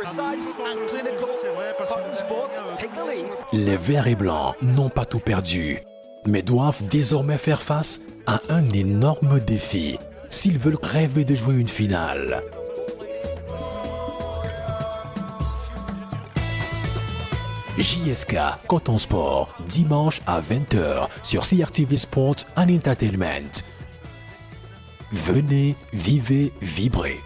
Precise and clinical. Cotton Sports take the lead. Les Verts et Blancs n'ont pas tout perdu, mais doivent désormais faire face à un énorme défi s'ils veulent rêver de jouer une finale. JSK Coton Sport, dimanche à 20h sur CRTV Sports and Entertainment. Venez, vivez, vibrez.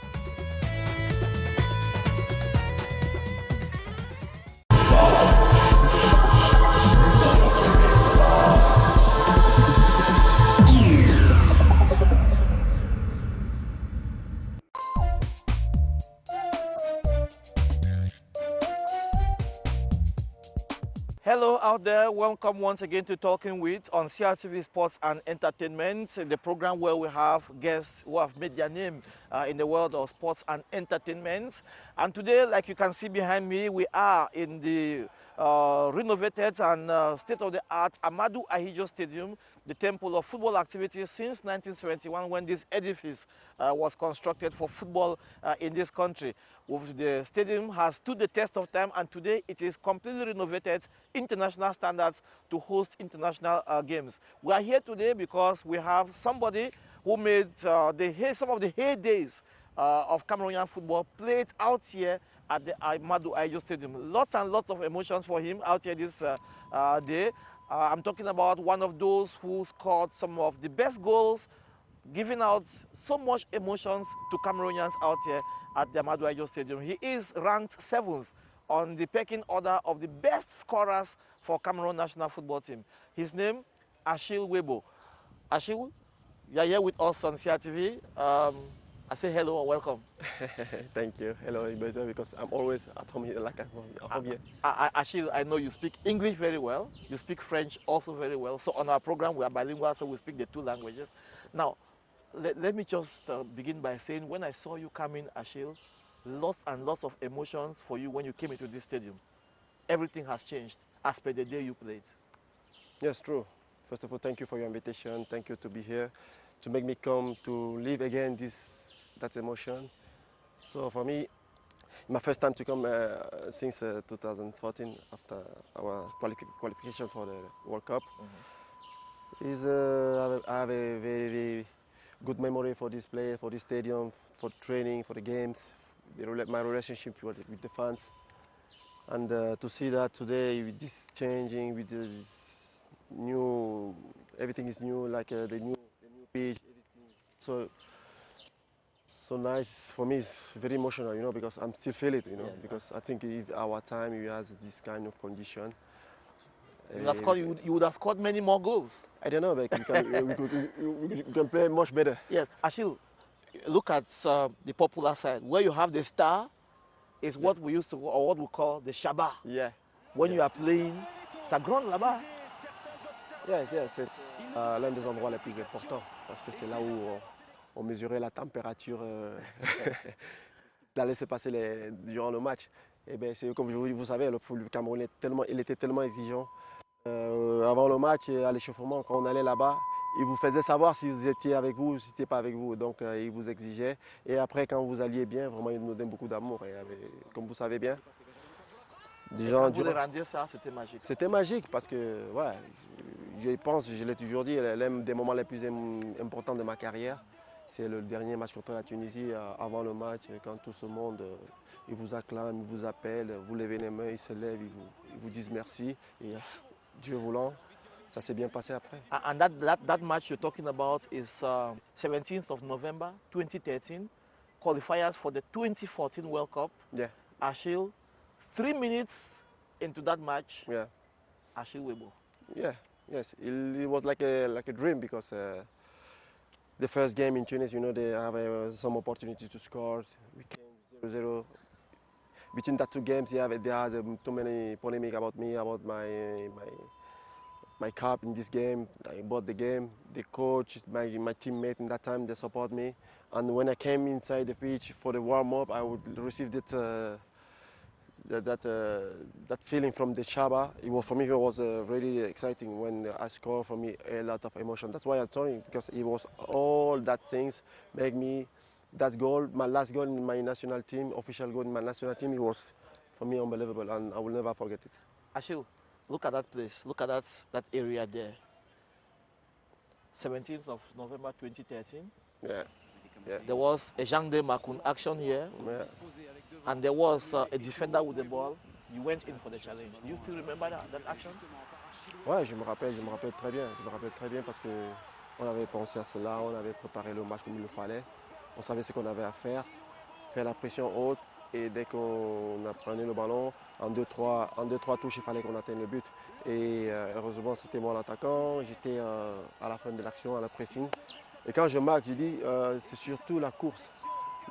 Hello out there, welcome once again to Talking With on CRTV Sports and Entertainment, the program where we have guests who have made their name in the world of sports and entertainment. And today, like you can see behind me, we are in the renovated and state-of-the-art Amadou Ahidjo Stadium, the temple of football activities since 1971 when this edifice was constructed for football in this country. The stadium has stood the test of time, and today it is completely renovated, international standards, to host international games. We are here today because we have somebody who made some of the heydays of Cameroonian football played out here at the Amadou Ahidjo Stadium. Lots and lots of emotions for him out here this day. I'm talking about one of those who scored some of the best goals, giving out so much emotions to Cameroonians out here at the Amadou Ahidjo Stadium. He is ranked 7th on the pecking order of the best scorers for Cameroon national football team. His name, Achille Webo. Achille, you are here with us on CRTV. I say hello and welcome. Thank you. Hello, better because I'm always at home here, like at home here. Achille, I know you speak English very well. You speak French also very well. So on our program, we are bilingual, so we speak the two languages. Now, let me just begin by saying, when I saw you come in, Achille, lots and lots of emotions for you when you came into this stadium. Everything has changed as per the day you played. Yes, true. First of all, thank you for your invitation. Thank you to be here, to make me come to live again that emotion. So for me, my first time to come since 2014 after our qualification for the World Cup. I have a very good memory for this place, for this stadium, for training, for the games, my relationship with the fans. And to see that today with this changing, with this new, everything is new, like the new pitch, everything. So nice for me. It's very emotional, you know, because I'm still feeling it, you know, because I think if our time we has this kind of condition. You would have scored many more goals. I don't know, but we can play much better. Yes, Achille, look at the popular side. Where you have the star is what we used to, or what we call the Shaba. Yeah. When you are playing, ça gronde là-bas. Yes, c'est l'un des endroits les plus importants parce que c'est là où on mesurait la température d'aller se passer durant le match. Et bien, c'est comme vous savez, le Cameroun était tellement exigeant. Avant le match, à l'échauffement, quand on allait là-bas, il vous faisait savoir si vous étiez avec vous ou si c'était pas avec vous. Donc, il vous exigeait. Et après, quand vous alliez bien, vraiment, il nous donnait beaucoup d'amour. Et comme vous savez bien, quand vous les rendiez ça, c'était magique. C'était magique parce que, ouais, je pense, je l'ai toujours dit, l'un des moments les plus importants de ma carrière, c'est le dernier match contre la Tunisie. Avant le match, quand tout ce monde, il vous acclame, il vous appelle, vous levez les mains, ils se lèvent, ils vous disent merci. Et Dieu voulant, ça s'est bien passé après. And that match you're talking about is 17th of November 2013, qualifiers for the 2014 World Cup. Yeah. Achille, 3 minutes into that match, yeah. Achille Webo. Yeah, yes, it was like a dream because the first game in Tunis, you know, they have some opportunity to score. We came 0-0. Between that two games, they had too many polemic about me, about my cap in this game. I bought the game. The coach, my teammate in that time, they support me. And when I came inside the pitch for the warm-up, I would receive that feeling from the Shaba. For me, it was really exciting when I scored. For me, a lot of emotion. That's why I'm sorry, because it was all that things make me that goal, my last goal in my national team, official goal in my national team, it was for me unbelievable, and I will never forget it. Achille, look at that place. Look at that area there. 17th of November 2013. Yeah. Yeah. There was a Jean de Macoun action here, Yeah. and there was a defender with the ball. You went in for the challenge. Do you still remember that action? Ouais, je me rappelle très bien. Je me rappelle très bien parce que on avait pensé à cela, on avait préparé le match comme il le fallait. On savait ce qu'on avait à faire la pression haute, et dès qu'on a pris le ballon, en 2-3 touches, il fallait qu'on atteigne le but. Et heureusement, c'était moi l'attaquant, j'étais à la fin de l'action, à la pressing. Et quand je marque, je dis, c'est surtout la course,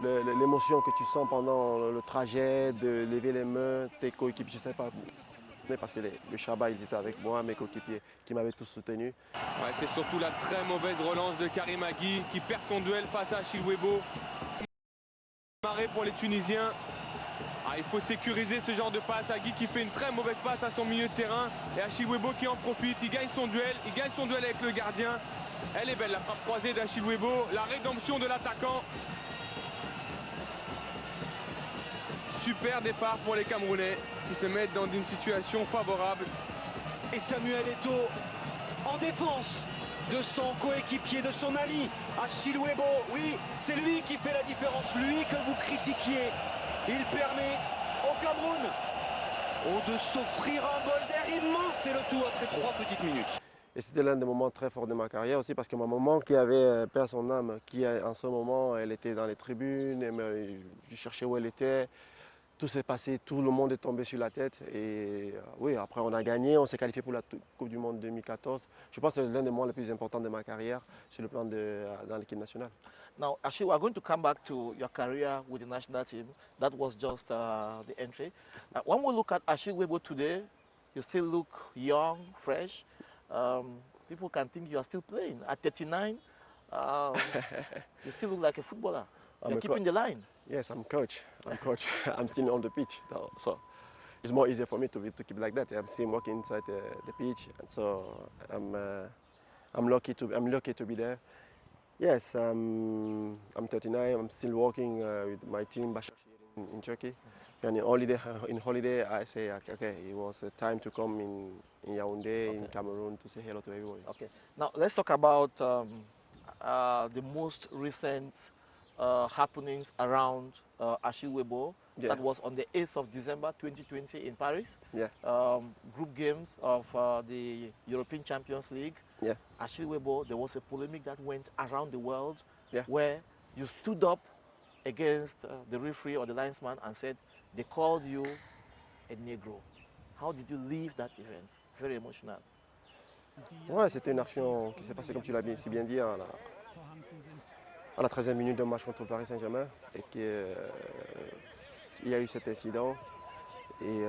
l'émotion que tu sens pendant le trajet, de lever les mains, tes coéquipiers, je ne sais pas, parce que le Chabat, ils étaient avec moi, mes coéquipiers qui m'avaient tous soutenu. Ouais, c'est surtout la très mauvaise relance de Karim Agui qui perd son duel face à Achille Webo. Marée pour les Tunisiens. Ah, il faut sécuriser ce genre de passe. Agui qui fait une très mauvaise passe à son milieu de terrain. Et Achille Webo qui en profite. Il gagne son duel. Il gagne son duel avec le gardien. Elle est belle, la frappe croisée d'Achille Webo. La rédemption de l'attaquant. Super départ pour les Camerounais qui se mettent dans une situation favorable. Et Samuel Eto'o en défense de son coéquipier, de son ami Achille Webo. Oui, c'est lui qui fait la différence, lui que vous critiquiez. Il permet au Cameroun de s'offrir un bol d'air immense et le tout après 3 petites minutes. Et c'était l'un des moments très forts de ma carrière aussi, parce que ma maman qui avait perdu son âme, qui en ce moment, elle était dans les tribunes, je cherchais où elle était. Tout s'est passé, tout le monde est tombé sur la tête. Et oui, après on a gagné, on s'est qualifié pour la Coupe du Monde 2014. Je pense que c'est l'un des moments les plus importants de ma carrière sur le plan dans l'équipe nationale. Now, Achille, we are going to come back to your career with the national team. That was just the entry. When we look at Achille Webo today, you still look young, fresh. People can think you are still playing. At 39, you still look like a footballer. You're keeping the line. Yes, I'm coach. I'm still on the pitch, so it's more easier for me to keep like that. I'm still working inside the pitch, and so I'm lucky to be there. Yes, I'm 39. I'm still working with my team in Turkey. And in holiday, I say, okay, it was time to come in Yaoundé, in Cameroon, to say hello to everyone. Okay. Now let's talk about the most recent happenings around Achille Webo. Yeah. That was on the 8th of December 2020 in Paris. Yeah. Group games of the European Champions League. Yeah. Achille Webo, there was a polemic that went around the world, Yeah. where you stood up against the referee or the linesman and said they called you a Negro. How did you leave that event? Very emotional. Ouais, c'était une action qui s'est passée, comme tu l'as si bien dit, à la 13e minute d'un match contre le Paris Saint-Germain, et il y a eu cet incident. Et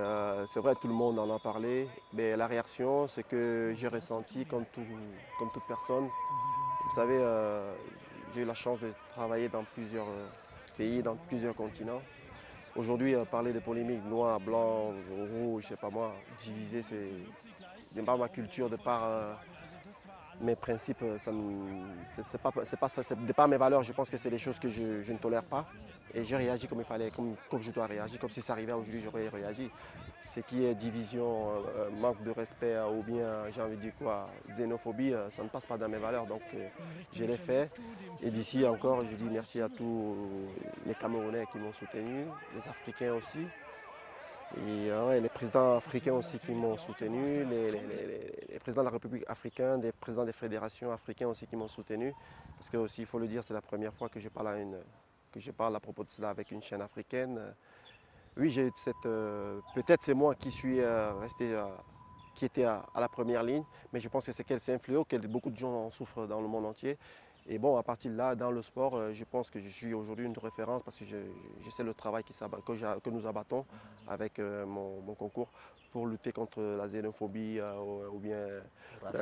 c'est vrai, tout le monde en a parlé, mais la réaction, c'est que j'ai ressenti comme toute personne. Vous savez, j'ai eu la chance de travailler dans plusieurs pays, dans plusieurs continents. Aujourd'hui, parler de polémiques noir, blanc, rouge, je sais pas moi, divisé, c'est de par ma culture, de par mes principes, c'est de par mes valeurs, je pense que c'est des choses que je ne tolère pas. Et j'ai réagi comme il fallait, comme je dois réagir, comme si ça arrivait aujourd'hui, j'aurais réagi. Ce qui est division, manque de respect ou bien, j'ai envie de dire quoi, xénophobie, ça ne passe pas dans mes valeurs. Donc je l'ai fait. Et d'ici encore, je dis merci à tous les Camerounais qui m'ont soutenu, les Africains aussi. Et les présidents africains aussi qui m'ont soutenu, les présidents de la République africaine, les présidents des fédérations africaines aussi qui m'ont soutenu. Parce que aussi, il faut le dire, c'est la première fois que je parle à propos de cela avec une chaîne africaine. Oui, j'ai peut-être c'est moi qui suis resté, qui était à la première ligne, mais je pense que c'est un fléau que beaucoup de gens en souffrent dans le monde entier. Et bon, à partir de là, dans le sport, je pense que je suis aujourd'hui une référence parce que je sais le travail que nous abattons avec mon concours pour lutter contre la xénophobie ou bien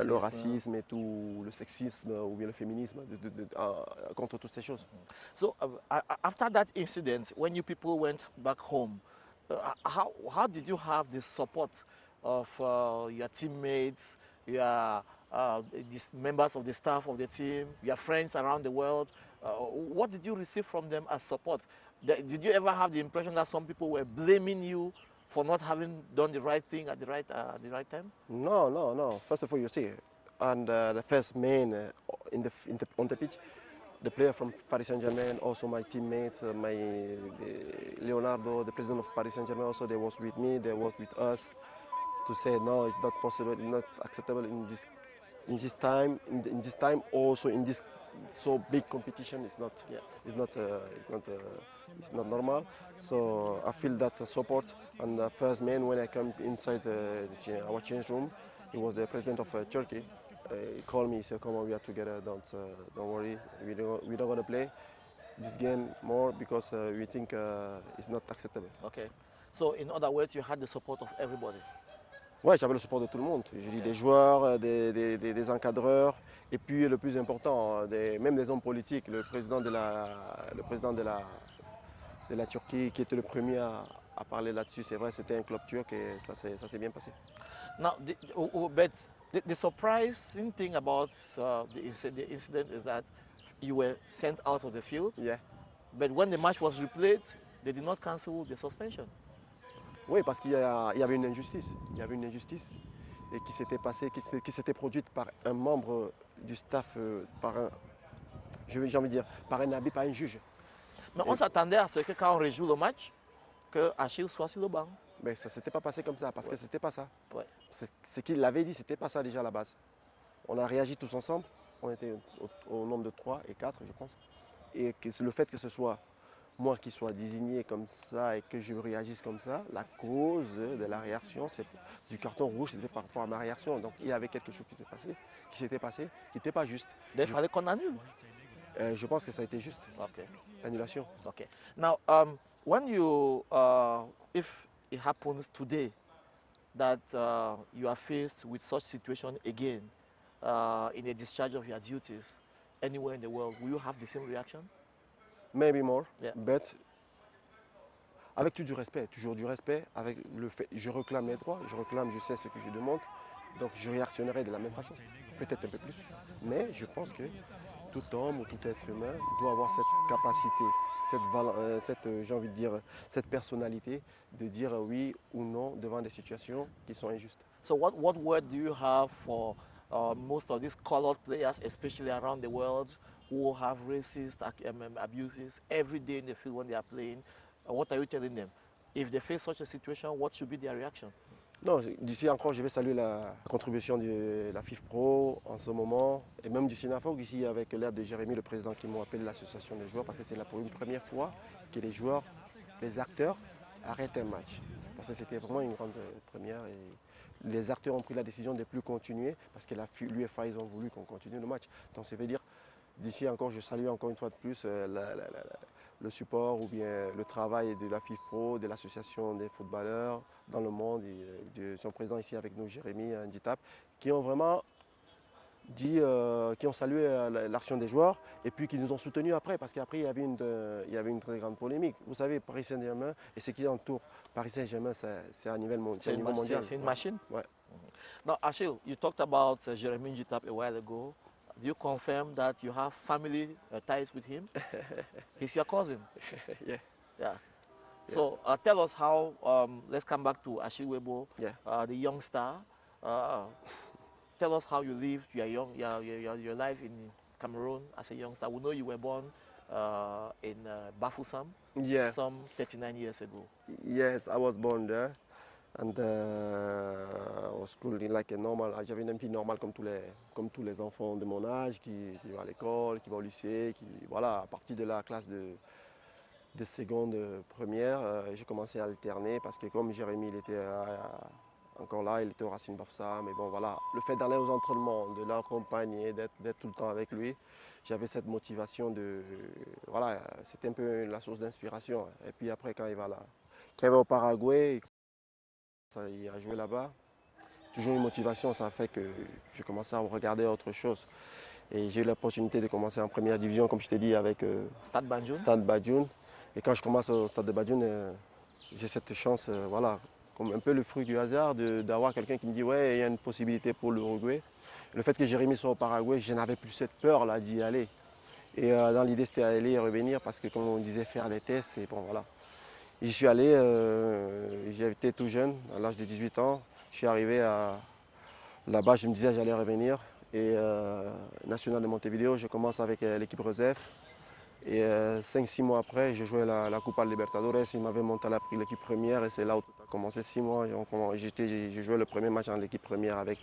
le racisme et tout, le sexisme ou bien le féminisme, contre toutes ces choses. So after that incident, when you people went back home, how did you have the support of your teammates, your these members of the staff of the team, your friends around the world. What did you receive from them as support? Did you ever have the impression that some people were blaming you for not having done the right thing at the right time? No, no, no. First of all, you see, and the first man on the pitch, the player from Paris Saint-Germain, also my teammate, Leonardo, the president of Paris Saint-Germain, also they was with me, they was with us to say no, it's not possible, it's not acceptable in this time, also in this so big competition. It's not normal. So I feel that support. And the first man when I come inside our change room, he was the president of Turkey. He called me, he said, "Come on, we are together. Don't worry. We don't want to play this game more because we think it's not acceptable." Okay. So in other words, you had the support of everybody. Ouais, j'avais le support de tout le monde. Je dis des joueurs, des encadreurs, et puis le plus important, même des hommes politiques. Le président de la Turquie, qui était le premier à parler là-dessus, c'est vrai, c'était un club turc et ça s'est bien passé. Now, the surprising thing about the incident is that you were sent out of the field. Yeah. But when the match was replayed, they did not cancel the suspension. Oui, parce qu'il y avait une injustice. Il y avait une injustice et qui s'était produite par un membre du staff, j'ai envie de dire, par un arbitre, par un juge. Mais on s'attendait à ce que quand on rejoue le match, que Achille soit sur le banc. Mais ça ne s'était pas passé comme ça, parce que c'était pas ça. Ouais. Ce qu'il l'avait dit, c'était pas ça déjà à la base. On a réagi tous ensemble, on était au nombre de 3 et 4, je pense. Et le fait que ce soit moi qui sois désigné comme ça et que je réagisse comme ça, la cause de la réaction, c'est du carton rouge, c'était par rapport à ma réaction. Donc il y avait quelque chose qui s'était passé, qui n'était pas juste. Il fallait qu'on annule. Je pense que ça a été juste. Okay. Annulation. Okay. Now, when you, if it happens today that you are faced with such situation again in a discharge of your duties anywhere in the world, will you have the same reaction? Maybe more, Yeah. but avec tout du respect, toujours du respect. Avec le fait, je réclame mes droits, je sais ce que je demande, donc je réactionnerai de la même façon, peut-être un peu plus. Mais je pense que tout homme ou tout être humain doit avoir cette capacité, j'ai envie de dire, cette personnalité de dire oui ou non devant des situations qui sont injustes. So what word do you have for most of these colored players, especially around the world, who have racist abuses every day in the field when they are playing? What are you telling them? If they face such a situation, what should be their reaction? Non, d'ici encore, je vais saluer la contribution de la FIFPro en ce moment, et même du SINAFOG ici avec l'aide de Jérémy, le président qui m'a appelé l'association des joueurs, parce que c'est là pour une première fois que les joueurs, les acteurs arrêtent un match. Parce que c'était vraiment une grande première. Et les acteurs ont pris la décision de ne plus continuer, parce que l'UEFA, ils ont voulu qu'on continue le match. Donc ça veut dire, d'ici encore, je salue encore une fois de plus le support ou bien le travail de la FIFPro, de l'association des footballeurs dans le monde, et de son président ici avec nous, Jérémy Nditap, qui ont vraiment dit, qui ont salué l'action des joueurs et puis qui nous ont soutenus après, parce qu'après il y avait une très grande polémique. Vous savez, Paris Saint-Germain et ce qui entoure Paris Saint-Germain, c'est à niveau mondial. C'est une machine. Ouais. Now, Achille, you talked about Jérémy Nditap a while ago. Do you confirm that you have family ties with him? He's your cousin. Yeah. Yeah. So tell us how, let's come back to Achille Webo, Yeah. The young star. Tell us how you lived your life in Cameroon as a youngster. We know you were born in Bafoussam Yeah. some 39 years ago. Yes, I was born there. And I was school like a normal. J'avais une vie normale comme tous les enfants de mon âge qui vont à l'école, qui vont au lycée, voilà, à partir de la classe de seconde, première, j'ai commencé à alterner parce que comme Jérémy il était encore là, il était au Racing Bafoussam, mais bon voilà, le fait d'aller aux entraînements, de l'accompagner, d'être tout le temps avec lui, j'avais cette motivation voilà, c'était un peu la source d'inspiration. Et puis après quand il va au Paraguay, il a joué là-bas, toujours une motivation, ça a fait que j'ai commencé à regarder autre chose. Et j'ai eu l'opportunité de commencer en première division, comme je t'ai dit, avec Stade Banjoun. Stade Banjoun. Et quand je commence au Stade de Banjoun, j'ai cette chance, voilà, comme un peu le fruit du hasard d'avoir quelqu'un qui me dit ouais, il y a une possibilité pour l'Uruguay. Le fait que Jérémy soit au Paraguay, je n'avais plus cette peur-là d'y aller. Et dans l'idée, c'était aller et revenir parce que, comme on disait, faire des tests. Et bon, voilà. J'y suis allé, j'étais tout jeune, à l'âge de 18 ans. Je suis arrivé là-bas, je me disais que j'allais revenir. Et National de Montevideo, je commence avec l'équipe Rosef. Et 5-6 mois après, j'ai joué la Copa Libertadores. Ils m'avaient monté à l'équipe première et c'est là où tout a commencé. 6 mois, j'ai joué le premier match en l'équipe première avec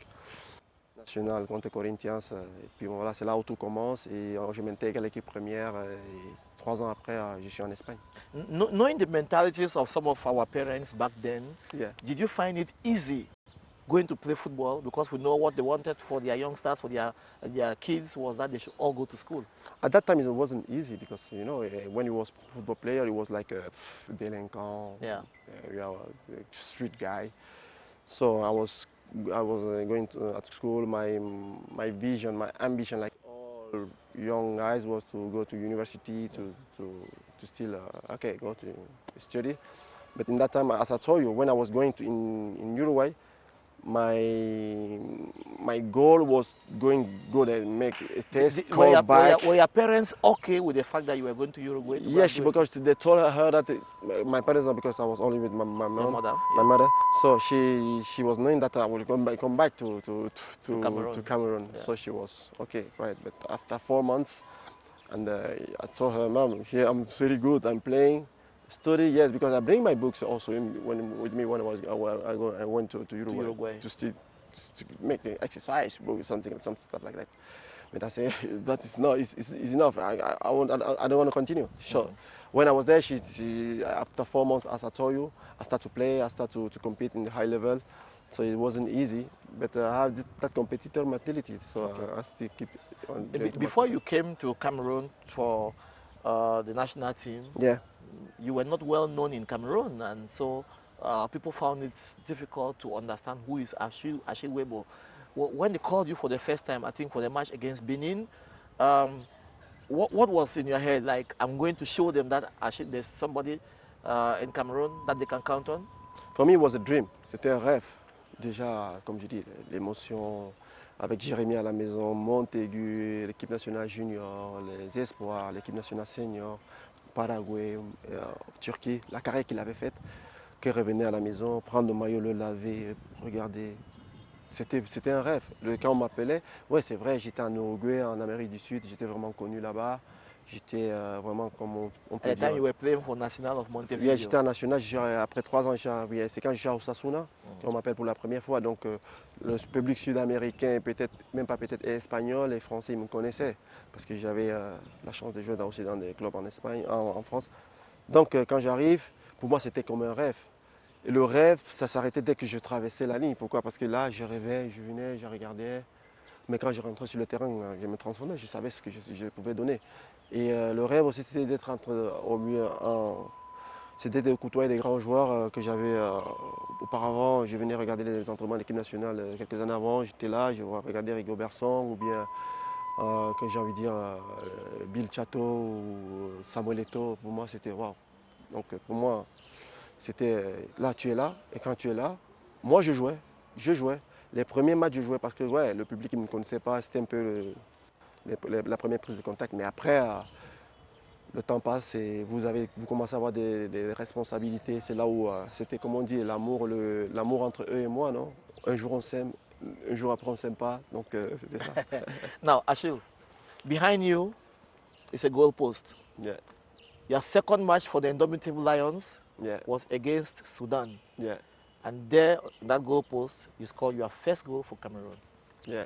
National contre Corinthians. Et puis voilà, c'est là où tout commence. Et je m'intègre à l'équipe première. Et 3 ans après, je suis en Espagne. Knowing the mentalities of some of our parents back then, Yeah. did you find it easy going to play football? Because we know what they wanted for their youngsters, for their kids, was that they should all go to school. At that time, it wasn't easy because, you know, when he was a football player, he was like a delinquent, Yeah. A street guy. So I was going at school. My vision, my ambition, like all young guys, was to go to university to still go to study. But in that time, as I told you, when I was going to in Uruguay, my goal was go there and make a test, call back. Were your parents okay with the fact that you were going to Uruguay? To Yes, graduate? because they told her that my parents, not because I was only with my mom, Your mother, my yeah. mother. So she was knowing that I would come back to Cameroon. Yeah. So she was okay, right. But after 4 months, and I told her, Mom, here I'm very good. I'm playing. Study, yes, because I bring my books also with me when I went to Uruguay to make the exercise book, some stuff like that. But I say that is not is enough. I don't want to continue. Sure. When I was there, she after 4 months, as I told you, I start to play. I start to compete in the high level. So it wasn't easy, but I have that competitor mentality. So I still keep on. Before you came to Cameroon for the national team, Yeah. you were not well known in Cameroon, and so people found it difficult to understand who is Achille Webo. When they called you for the first time, I think for the match against Benin, what was in your head? Like, I'm going to show them that there's somebody in Cameroon that they can count on? For me, it was a dream. C'était un rêve. Déjà, comme je dis, l'émotion avec Jérémy à la maison, Montaigu, l'équipe nationale junior, les espoirs, l'équipe nationale senior, Paraguay, Turquie, la carrière qu'il avait faite, qu'il revenait à la maison, prendre le maillot, le laver, regarder. C'était un rêve. Quand on m'appelait, ouais, c'est vrai, j'étais en Uruguay, en Amérique du Sud, j'étais vraiment connu là-bas. J'étais vraiment, comme on peut At the dire... time you were playing for National of Montevideo. Yeah, j'étais en national, après 3 ans, c'est quand je suis à Osasuna qu'on m'appelle pour la première fois. Donc le public sud-américain, peut-être, même pas peut-être, et espagnol et français, ils me connaissaient. Parce que j'avais la chance de jouer aussi dans des clubs en Espagne, en France. Donc quand j'arrive, pour moi c'était comme un rêve. Et le rêve, ça s'arrêtait dès que je traversais la ligne. Pourquoi? Parce que là, je rêvais, je venais, je regardais. Mais quand je rentrais sur le terrain, je me transformais, je savais ce que je pouvais donner. Et le rêve aussi, c'était d'être au mieux c'était de côtoyer des grands joueurs que j'avais auparavant. Je venais regarder les entraînements de l'équipe nationale quelques années avant. J'étais là, je regardais Rigobert Song ou bien, que j'ai envie de dire, Bill Chateau ou Samuel Eto'o. Pour moi, c'était waouh. Donc pour moi, c'était là, tu es là. Et quand tu es là, moi je jouais. Les premiers matchs, je jouais parce que ouais, le public ne me connaissait pas. C'était un peu la première prise de contact. Mais après, le temps passe et vous commencez à avoir des responsabilités. C'est là où c'était, comme on dit, l'amour entre eux et moi, non? Un jour on s'aime, un jour après on ne s'aime pas. Donc c'était ça. Now, Achille, behind you is a goalpost. Yeah, Your second match for the Indomitable Lions yeah, was against Sudan. yeah, And there, in that goalpost, you scored your first goal for Cameroon. yeah.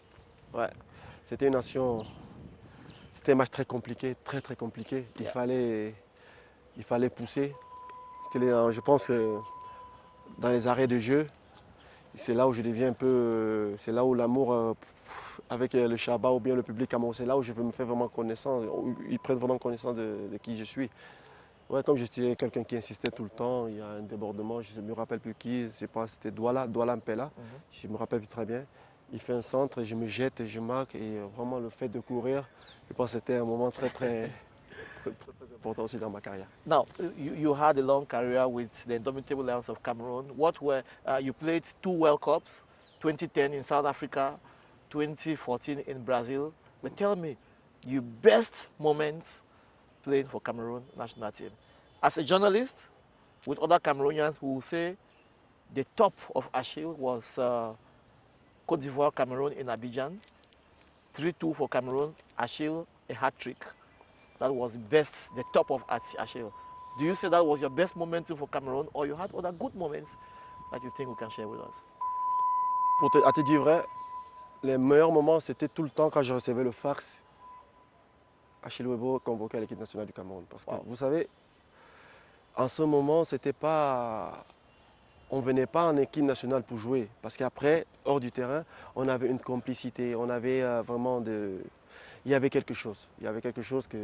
Ouais. C'était une nation. C'était un match très compliqué, très très compliqué. Il fallait pousser. C'était, je pense, dans les arrêts de jeu, c'est là où je deviens un peu, c'est là où l'amour avec le Shabbat ou bien le public camerounais, c'est là où je me fais vraiment connaissance, où ils prennent vraiment connaissance de qui je suis. Ouais, comme j'étais quelqu'un qui insistait tout le temps, il y a un débordement, je ne me rappelle plus qui, c'était Douala Mpela, je me rappelle plus très bien. Il fait un centre, je me jette et je marque. Et vraiment, le fait de courir, je pense que c'était un moment très, très, très important aussi dans ma carrière. Now, you had a long career with the Indomitable Lions of Cameroon. What were you played 2 World Cups, 2010 in South Africa, 2014 in Brazil. But tell me, your best moments playing for Cameroon national team. As a journalist, with other Cameroonians who will say the top of Achille was Côte d'Ivoire, Cameroon in Abidjan. 3-2 for Cameroon, Achille, a hat-trick. That was the best, the top of Achille. Do you say that was your best moment for Cameroon, or you had other good moments that you think we can share with us? À te dire vrai, les meilleurs moments, c'était tout le temps quand je recevais le fax. Achille Webo convoqué à l'équipe nationale du Cameroun. Parce que vous savez, en ce moment, c'était pas... On ne venait pas en équipe nationale pour jouer. Parce qu'après, hors du terrain, on avait une complicité, on avait vraiment de... Il y avait quelque chose. Il y avait quelque chose que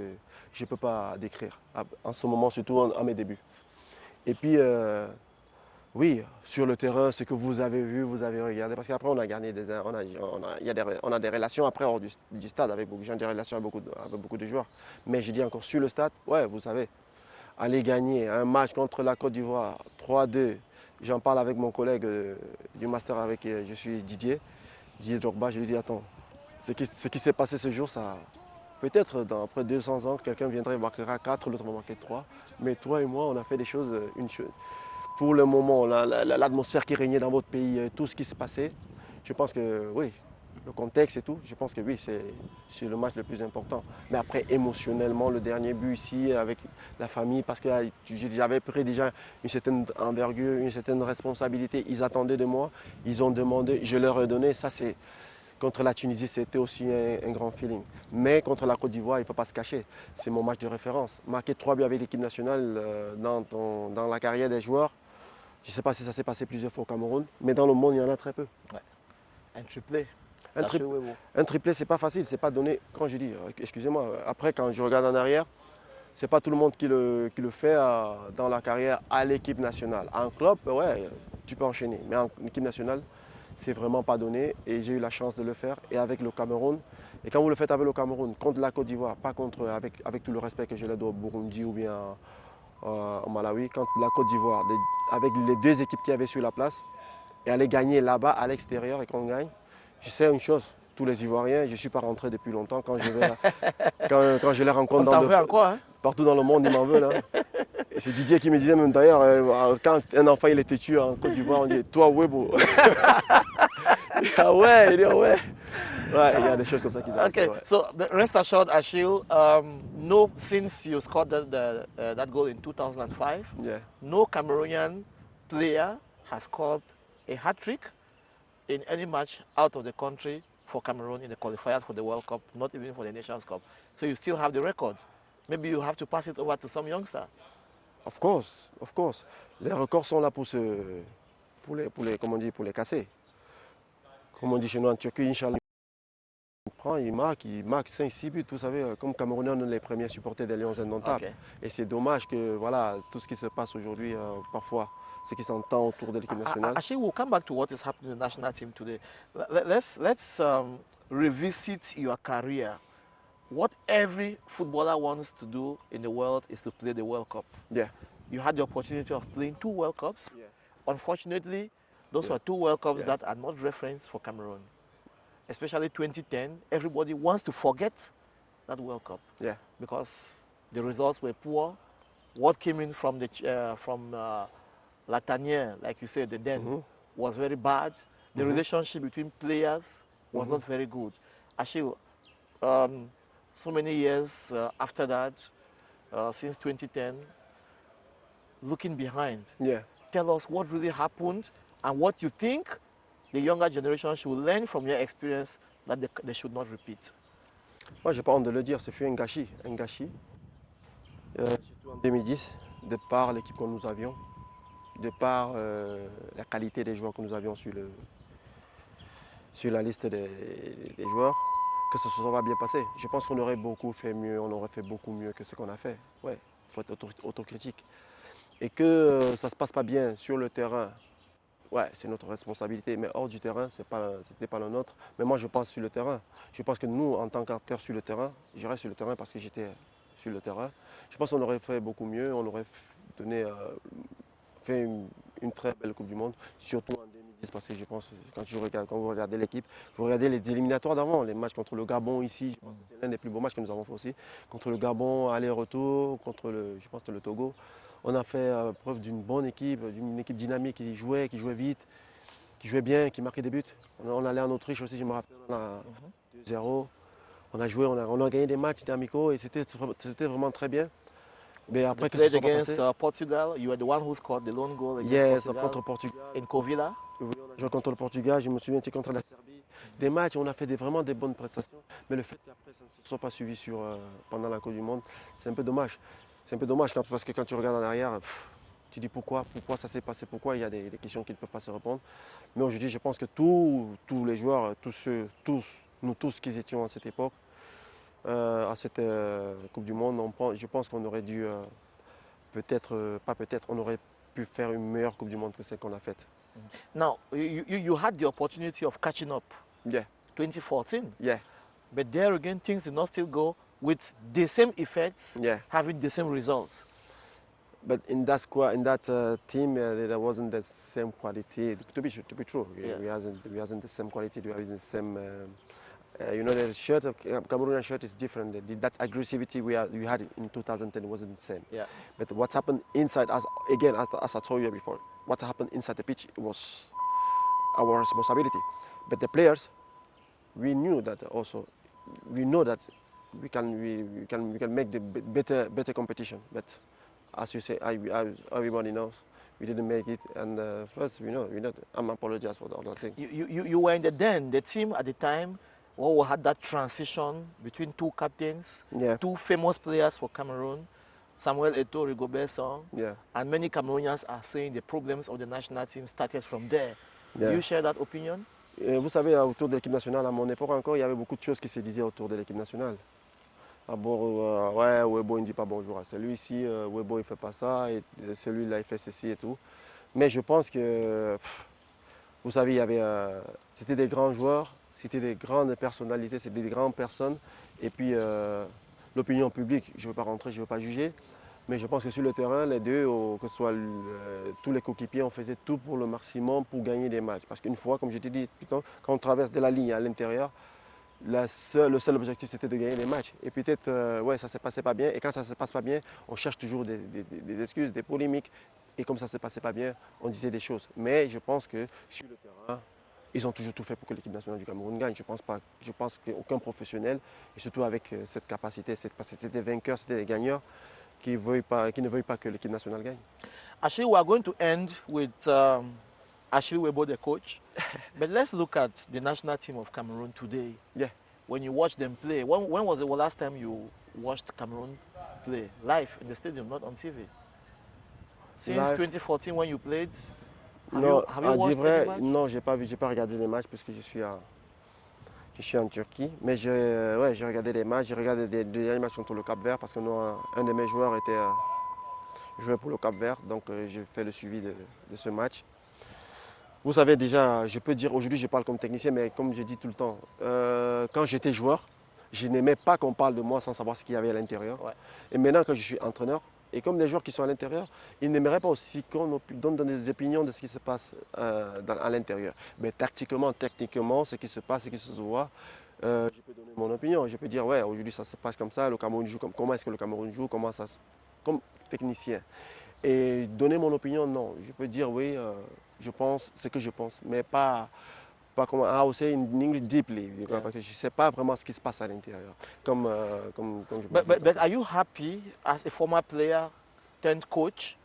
je ne peux pas décrire. En ce moment, surtout à mes débuts. Et puis, oui, sur le terrain, ce que vous avez vu, vous avez regardé. Parce qu'après, on a gagné on a des relations après hors du stade avec beaucoup de gens, des relations avec beaucoup de joueurs. Mais je dis encore, sur le stade, ouais, vous savez, aller gagner un match contre la Côte d'Ivoire, 3-2. J'en parle avec mon collègue du master avec qui je suis Didier Drogba. Je lui dis, attends, ce qui s'est passé ce jour, ça, peut-être après 200 ans, quelqu'un viendrait marquera 4, l'autre va marquer 3. Mais toi et moi, on a fait des choses, pour le moment, l'atmosphère qui régnait dans votre pays, tout ce qui s'est passé, je pense que oui, le contexte et tout, je pense que oui, c'est le match le plus important. Mais après, émotionnellement, le dernier but ici, avec la famille, parce que j'avais pris déjà une certaine envergure, une certaine responsabilité. Ils attendaient de moi, ils ont demandé, je leur ai donné. Ça, c'est contre la Tunisie, c'était aussi un grand feeling. Mais contre la Côte d'Ivoire, il ne faut pas se cacher. C'est mon match de référence. Marquer 3 buts avec l'équipe nationale dans la carrière des joueurs, je ne sais pas si ça s'est passé plusieurs fois au Cameroun, mais dans le monde, il y en a très peu. Ouais. Un triplé. Un triplé, c'est pas facile, c'est pas donné. Quand je dis, excusez-moi, après quand je regarde en arrière, c'est pas tout le monde qui le fait dans la carrière à l'équipe nationale. En club, ouais, tu peux enchaîner, mais en équipe nationale, c'est vraiment pas donné. Et j'ai eu la chance de le faire et avec le Cameroun. Et quand vous le faites avec le Cameroun, contre la Côte d'Ivoire, pas contre, avec tout le respect que je le dois au Burundi ou bien au Malawi, contre la Côte d'Ivoire, avec les 2 équipes qui avaient sur la place, et aller gagner là-bas à l'extérieur et qu'on gagne. Je sais une chose, tous les Ivoiriens, je ne suis pas rentré depuis longtemps, quand je les rencontre partout dans le monde, ils m'en veulent. Hein. Et c'est Didier qui me disait même d'ailleurs, quand un enfant il était tué en Côte d'Ivoire, on dit « toi Webo ». Ah ouais, il dit ouais. Ouais, il y a des choses comme ça qui se passent. Okay, ouais. so rest assured, Achille, no, since you scored that goal in 2005, Yeah. no Cameroonian player has scored a hat-trick in any match out of the country for Cameroon in the qualifiers for the World Cup, not even for the Nations Cup. So you still have the record. Maybe you have to pass it over to some youngster. Of course, of course. Les records sont là pour les casser. Comme on dit chez nous en Turquie, Inch'Allah, il marque 5-6 buts. Vous savez, comme Camerounais, on est les premiers supporters des Lions indomptables. Okay. Et c'est dommage que voilà, tout ce qui se passe aujourd'hui, parfois, ce qui s'entend autour de l'équipe nationale. Actually, we'll come back to what is happening in the national team today. Let's revisit your career. What every footballer wants to do in the world is to play the World Cup. Yeah. You had the opportunity of playing 2 World Cups. Yeah. Unfortunately, those were 2 World Cups that are not referenced for Cameroon. Especially 2010, everybody wants to forget that World Cup. Yeah. Because the results were poor. What came in from Latanier, like you said, was very bad. The relationship between players was not very good. Achille, so many years after that, since 2010, looking behind, tell us what really happened and what you think the younger generation should learn from your experience that they should not repeat. Moi, j'ai pas honte de le dire, ce fut un gâchis. Surtout en 2010, de par l'équipe que nous avions, de par la qualité des joueurs que nous avions sur la liste des joueurs, que ça ne se soit pas bien passé. Je pense qu'on aurait beaucoup fait mieux, on aurait fait beaucoup mieux que ce qu'on a fait. Ouais, il faut être autocritique. Et que ça ne se passe pas bien sur le terrain, ouais, c'est notre responsabilité. Mais hors du terrain, ce n'était pas le nôtre. Mais moi, je pense sur le terrain. Je pense que nous, en tant qu'acteurs sur le terrain, je reste sur le terrain parce que j'étais sur le terrain. Je pense qu'on aurait fait beaucoup mieux, on aurait fait une très belle Coupe du Monde, surtout en 2010, parce que je pense, quand vous regardez l'équipe, vous regardez les éliminatoires d'avant, les matchs contre le Gabon ici, je pense que c'est l'un des plus beaux matchs que nous avons fait aussi, contre le Gabon, aller-retour, contre je pense le Togo. On a fait preuve d'une bonne équipe, d'une équipe dynamique qui jouait vite, qui jouait bien, qui marquait des buts. On allait en Autriche aussi, je me rappelle, on a 2-0. On a joué, on a gagné des matchs amicaux et c'était vraiment très bien. Mais après, You played against Portugal. You were the one who scored the lone goal against Portugal. Contre Portugal. In Covilla. Oui, on a joué contre le Portugal, je me souviens contre la Serbie. Des matchs, on a fait vraiment des bonnes prestations. Mais le fait qu'après ça ne se soit pas suivi pendant la Coupe du Monde, c'est un peu dommage. C'est un peu dommage parce que quand tu regardes en arrière, tu dis pourquoi ça s'est passé, pourquoi il y a des questions qui ne peuvent pas se répondre. Mais aujourd'hui, je pense que tous les joueurs, nous tous qui étions à cette époque, à cette Coupe du Monde, je pense qu'on aurait dû, on aurait pu faire une meilleure Coupe du Monde que celle qu'on a faite. Now, you had the opportunity of catching up. Yeah. 2014. Yeah. But there again, things did not still go with the same effects, having the same results. But in that squad, in that team, there wasn't the same quality. To be true, we hasn't the same quality. We have the same. The shirt of Cameroonian shirt is different. That aggressivity we had in 2010 wasn't the same. Yeah. But what happened inside, as I told you before, what happened inside the pitch was our responsibility. But the players, we knew that also. We know that we can make the better competition. But as you say, everybody knows we didn't make it. And first, I'm apologize for the other thing. You were in the team at the time. We had that transition between two captains, two famous players for Cameroon, Samuel Eto'o, Rigobert Song, and many Cameroonians are saying the problems of the national team started from there. Do you share that opinion? Vous savez, autour de l'équipe nationale, à mon époque encore, il y avait beaucoup de choses qui se disaient autour de l'équipe nationale. D'abord, Webo il ne dit pas bonjour à celui-ci, Webo il ne fait pas ça, et celui-là il fait ceci et tout. Mais je pense que, vous savez, c'était des grands joueurs. C'était des grandes personnalités, c'était des grandes personnes. Et puis l'opinion publique, je ne veux pas rentrer, je ne veux pas juger. Mais je pense que sur le terrain, les deux, que ce soit tous les coéquipiers, on faisait tout pour le maximum pour gagner des matchs. Parce qu'une fois, comme je t'ai dit, quand on traverse de la ligne à l'intérieur, le seul objectif c'était de gagner des matchs. Et peut-être, ça ne se passait pas bien. Et quand ça ne se passe pas bien, on cherche toujours des excuses, des polémiques. Et comme ça ne se passait pas bien, on disait des choses. Mais je pense que sur le terrain, ils ont toujours tout fait pour que l'équipe nationale du Cameroun gagne. Je pense qu'aucun professionnel, et surtout avec cette capacité des vainqueurs, c'était des gagnants, qui ne veuillent pas que l'équipe nationale gagne. Actually, we are going to end with Ashley Webo, the coach. But let's look at the national team of Cameroon today. Yeah. When you watch them play, when was the last time you watched Cameroon play live in the stadium, not on TV? Since live. 2014, when you played. Have you à watched dire vrai, any match? non, j'ai pas regardé les matchs puisque je suis en Turquie. Mais j'ai regardé les matchs, j'ai regardé des derniers matchs contre le Cap-Vert parce que un de mes joueurs jouait pour le Cap-Vert, donc j'ai fait le suivi de ce match. Vous savez déjà, je peux dire, aujourd'hui je parle comme technicien, mais comme je dis tout le temps, quand j'étais joueur, je n'aimais pas qu'on parle de moi sans savoir ce qu'il y avait à l'intérieur. Ouais. Et maintenant quand je suis entraîneur, et comme les joueurs qui sont à l'intérieur, ils n'aimeraient pas aussi qu'on donne des opinions de ce qui se passe à l'intérieur. Mais techniquement, ce qui se passe, ce qui se voit, je peux donner mon opinion. Je peux dire, ouais, aujourd'hui ça se passe comme ça, le Cameroun joue comment est-ce que le Cameroun joue, comme technicien. Et donner mon opinion, non. Je peux dire, oui, je pense ce que je pense, mais pas comment, how say in English deeply, parce que je ne sais pas vraiment ce qui se passe à l'intérieur. Comme But are you happy as a former player turned coach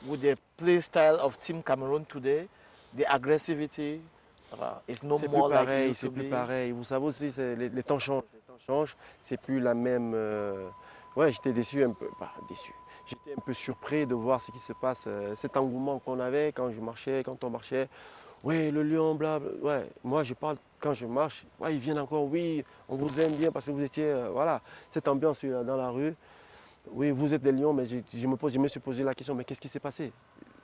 with the play style of Team Cameroon today? The aggressivity is no more like it used to be. C'est plus pareil. Vous savez aussi, les temps changent. C'est plus la même. J'étais déçu un peu. Pas déçu. J'étais un peu surpris de voir ce qui se passe. Cet engouement qu'on avait quand on marchait. Oui, le lion, blabla. Ouais, moi je parle quand je marche. Ouais, ils viennent encore. Oui, on vous aime bien parce que vous étiez. Voilà, cette ambiance dans la rue. Oui, vous êtes des lions, mais je me suis posé la question, mais qu'est-ce qui s'est passé?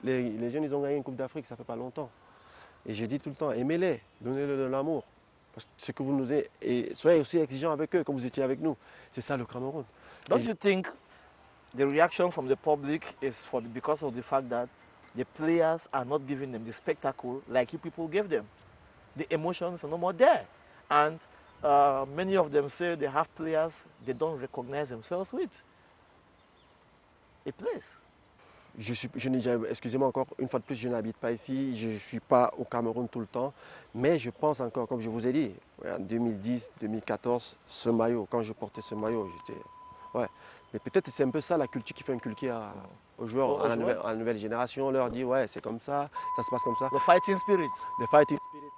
Les jeunes, ils ont gagné une Coupe d'Afrique, ça fait pas longtemps. Et j'ai dit tout le temps, aimez-les, donnez-leur de l'amour. Parce que ce que vous nous dites, et soyez aussi exigeants avec eux, comme vous étiez avec nous. C'est ça le Cameroun. Don't you think the reaction from the public is because of the fact that the players are not giving them the spectacle like you people gave them? The emotions are no more there. And many of them say they have players they don't recognize themselves with. A place. Excusez-moi encore, une fois de plus, je n'habite pas ici, je ne suis pas au Cameroun tout le temps, mais je pense encore, comme je vous ai dit, en 2010, 2014, ce maillot, quand je portais ce maillot, j'étais... Ouais. Mais peut-être c'est un peu ça la culture qu'il faut inculquer aux joueurs, à la nouvelle génération, on leur dit, ouais, c'est comme ça se passe comme ça. The fighting spirit. The fighting spirit.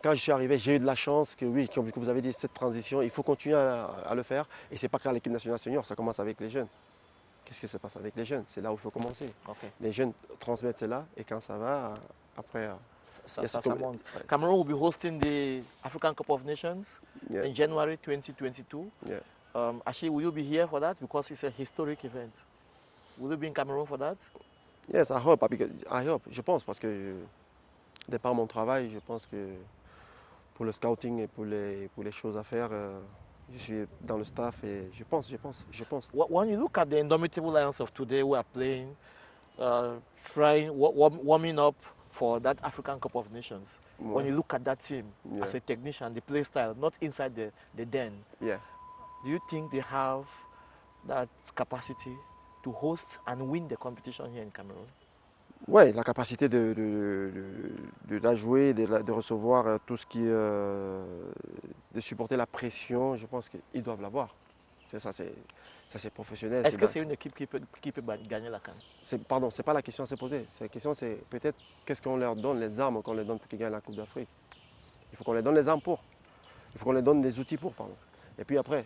Quand je suis arrivé, j'ai eu de la chance que oui, comme vous avez dit, cette transition, il faut continuer à le faire, et c'est pas qu'à l'équipe nationale senior, ça commence avec les jeunes. Qu'est-ce qui se passe avec les jeunes? C'est là où il faut commencer. Okay. Les jeunes transmettent cela et quand ça va, après... Ça monte. Cameroon will be hosting the African Cup of Nations in January 2022. Yeah. Actually, will you be here for that? Because it's a historic event. Will you be in Cameroon for that? Yes, I hope. Je pense parce que de par mon travail, je pense que pour le scouting et pour les choses à faire, je suis dans le staff et je pense. When you look at the indomitable Lions of today who are playing, warming up for that African Cup of Nations, when you look at that team as a technician, the play style, not inside the den, do you think they have that capacity to host and win the competition here in Cameroon? Oui, la capacité de la jouer, de recevoir tout ce qui de supporter la pression, je pense qu'ils doivent l'avoir. C'est professionnel. Est-ce que c'est une équipe qui peut gagner la CAN? Pardon, ce n'est pas la question à se poser. La question, c'est peut-être qu'est-ce qu'on leur donne, les armes qu'on leur donne pour qu'ils gagnent la Coupe d'Afrique. Il faut qu'on leur donne les armes pour. Il faut qu'on leur donne les outils pour, pardon. Et puis après,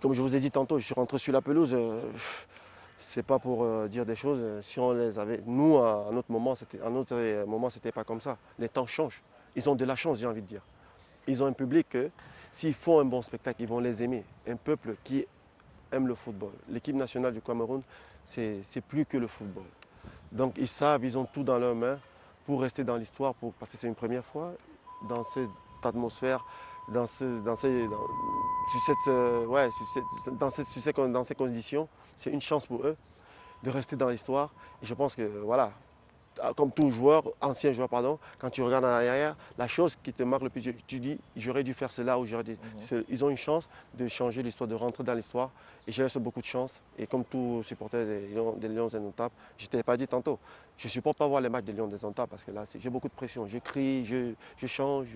comme je vous ai dit tantôt, je suis rentré sur la pelouse. C'est pas pour dire des choses. Si on les avait, nous, à notre moment, c'était pas comme ça. Les temps changent. Ils ont de la chance, j'ai envie de dire. Ils ont un public que, s'ils font un bon spectacle, ils vont les aimer. Un peuple qui aime le football. L'équipe nationale du Cameroun, c'est plus que le football. Donc ils savent, ils ont tout dans leurs mains pour rester dans l'histoire, parce que c'est une première fois dans cette atmosphère, dans ces conditions. C'est une chance pour eux de rester dans l'histoire. Et je pense que, voilà, comme tout joueur, ancien joueur, pardon, quand tu regardes en arrière, la chose qui te marque le plus, tu dis, j'aurais dû faire cela ou j'aurais dû... Ils ont une chance de changer l'histoire, de rentrer dans l'histoire. Et je laisse beaucoup de chance. Et comme tout supporter des Lions Indomptables, je ne t'ai pas dit tantôt, je ne supporte pas voir les matchs des Lions Indomptables parce que là, j'ai beaucoup de pression. Je crie, je change.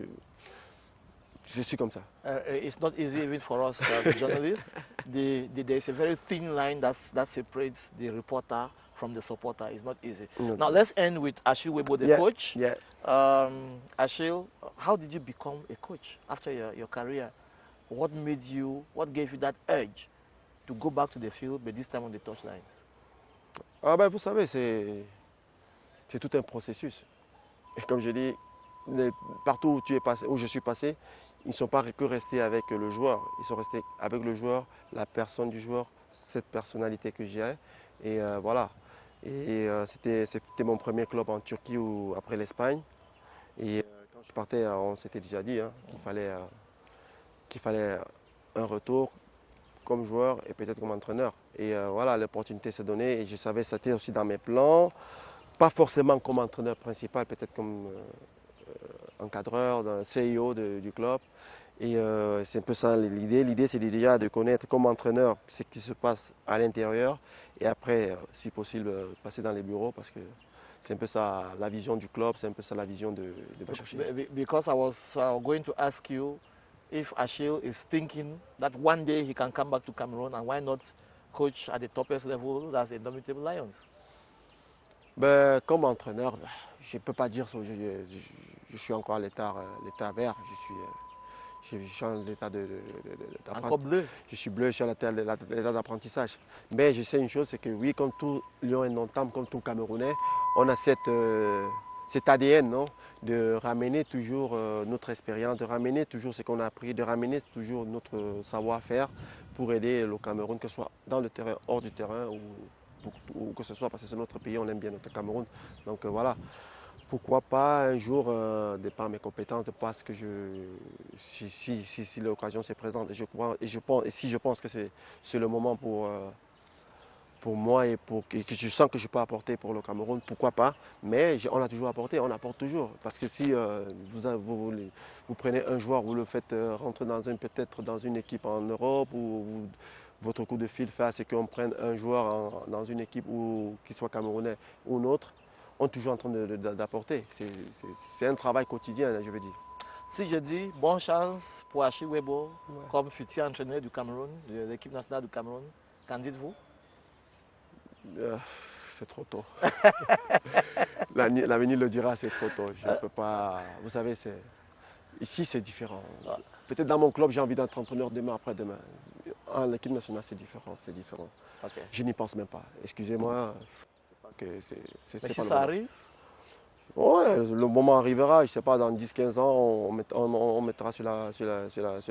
Je suis comme ça. It's not easy even for us, the journalists. There's a very thin line that separates the reporter from the supporter. It's not easy. No. Now let's end with Achille Webo, the coach. Yeah. Achille, how did you become a coach after your career? What gave you that urge to go back to the field, but this time on the touchlines? Vous savez, c'est tout un processus. Et comme je dis, partout où je suis passé, ils ne sont pas que restés avec le joueur. Ils sont restés avec le joueur, la personne du joueur, cette personnalité que j'ai. Et voilà. Et c'était mon premier club en Turquie ou après l'Espagne. Et quand je partais, on s'était déjà dit qu'il fallait un retour comme joueur et peut-être comme entraîneur. Et voilà, l'opportunité s'est donnée et je savais que c'était aussi dans mes plans. Pas forcément comme entraîneur principal, peut-être comme encadreur, CEO du club. Et c'est un peu ça l'idée. L'idée, c'est déjà de connaître comme entraîneur ce qui se passe à l'intérieur. Et après, si possible, passer dans les bureaux parce que c'est un peu ça la vision du club, c'est un peu ça la vision de Bachachir. Because I was going to ask you if Achille is thinking that one day he can come back to Cameroon and why not coach at the topest level, that's Indomitable Lions? Comme entraîneur, je ne peux pas dire ça. Je suis encore à l'état vert. Je suis en l'état bleu. Je suis bleu, je suis à l'état d'apprentissage. Mais je sais une chose, c'est que oui, comme tout Lion Indomptable, comme tout Camerounais, on a cet ADN, non, de ramener toujours notre expérience, de ramener toujours ce qu'on a appris, de ramener toujours notre savoir-faire pour aider le Cameroun, que ce soit dans le terrain, hors du terrain ou que ce soit parce que c'est notre pays, on aime bien notre Cameroun. Donc voilà. Pourquoi pas un jour, de par mes compétences, de par ce que si l'occasion se présente, et si je pense que c'est le moment pour moi et que je sens que je peux apporter pour le Cameroun, pourquoi pas. Mais on a toujours apporté, on apporte toujours. Parce que si vous prenez un joueur, vous le faites rentrer peut-être dans une équipe en Europe, ou votre coup de fil fait à ce qu'on prenne un joueur dans une équipe qu'il soit camerounais ou une autre, on est toujours en train d'apporter. C'est un travail quotidien, je veux dire. Si je dis bonne chance pour Achille Webo comme futur entraîneur du Cameroun, de l'équipe nationale du Cameroun, qu'en dites-vous? C'est trop tôt. L'avenir le dira, c'est trop tôt. Je ne peux pas. Vous savez, ici c'est différent. Peut-être dans mon club, j'ai envie d'être entraîneur demain, après-demain. En l'équipe nationale, c'est différent. Okay. Je n'y pense même pas. Excusez-moi. Mais si ça arrive? Ouais, le moment arrivera, je ne sais pas, dans 10-15 ans, on mettra sur la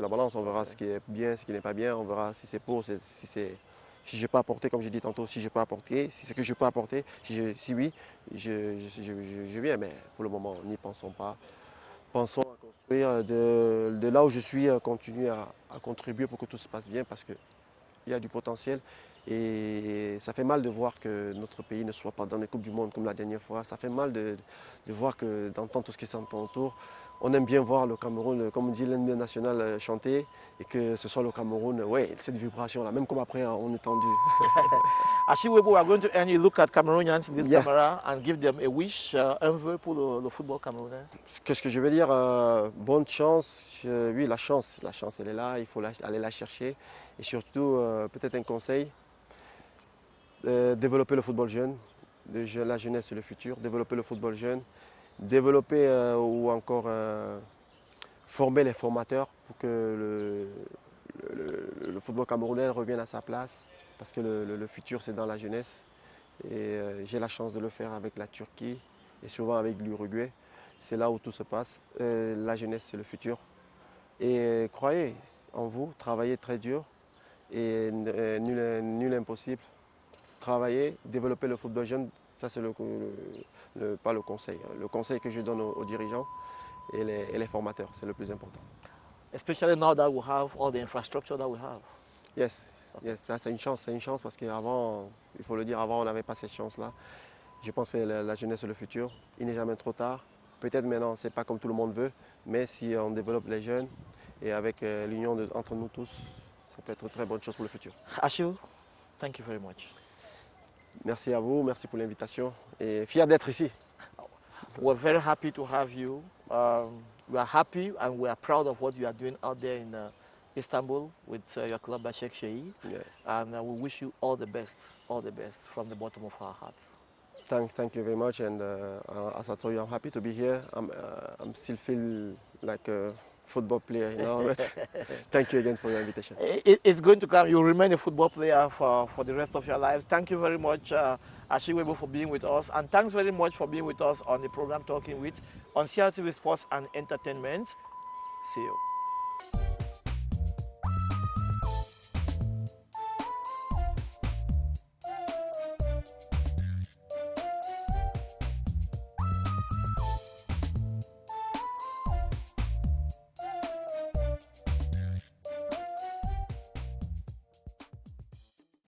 balance, on verra ce qui est bien, ce qui n'est pas bien, on verra si c'est pour, si je peux apporter, comme j'ai dit tantôt, si je peux apporter, si c'est ce que je peux apporter, si oui, je viens, mais pour le moment, n'y pensons pas. Pensons à construire de là où je suis, continuer à contribuer pour que tout se passe bien, parce qu'il y a du potentiel. Et ça fait mal de voir que notre pays ne soit pas dans les Coupes du Monde comme la dernière fois. Ça fait mal de voir d'entendre tout ce qui s'entend autour. On aime bien voir le Cameroun, comme on dit, l'hymne national chanter, et que ce soit le Cameroun, ouais, cette vibration-là, même comme après on est tendu. Achille Webo, we are going to end you look at Cameroonians in this camera and give them a wish, un vœu pour le football camerounais. Qu'est-ce que je veux dire? Bonne chance. Oui, la chance elle est là, il faut aller la chercher. Et surtout, peut-être un conseil, développer le football jeune. La jeunesse, c'est le futur. Développer le football jeune. Développer ou encore former les formateurs pour que le football camerounais revienne à sa place, parce que le futur c'est dans la jeunesse, et j'ai la chance de le faire avec la Turquie et souvent avec l'Uruguay. C'est là où tout se passe. La jeunesse c'est le futur, et croyez en vous, travaillez très dur, et nul impossible. Travailler, développer le football jeune, ça c'est pas le conseil. Le conseil que je donne aux dirigeants et les formateurs, c'est le plus important. Especially now that we have all the infrastructure that we have. Yes, ça c'est une chance parce qu'avant, il faut le dire, avant on n'avait pas cette chance-là. Je pense que la jeunesse c'est le futur, il n'est jamais trop tard. Peut-être maintenant, c'est pas comme tout le monde veut, mais si on développe les jeunes et avec l'union entre nous tous, ça peut être une très bonne chose pour le futur. Achille, thank you very much. Merci à vous, merci pour l'invitation et fier d'être ici. We're very happy to have you. We are happy and we are proud of what you are doing out there in Istanbul with your club Başakşehir. Yeah. And we wish you all the best from the bottom of our hearts. Thank you very much, and as I told you, I'm happy to be here. I'm still feel like a football player, you know. Thank you again for your invitation. It's going to come. You'll remain a football player for the rest of your lives. Thank you very much, Achille Webo, for being with us, and thanks very much for being with us on the program Talking With on CRTV Sports and Entertainment. See you.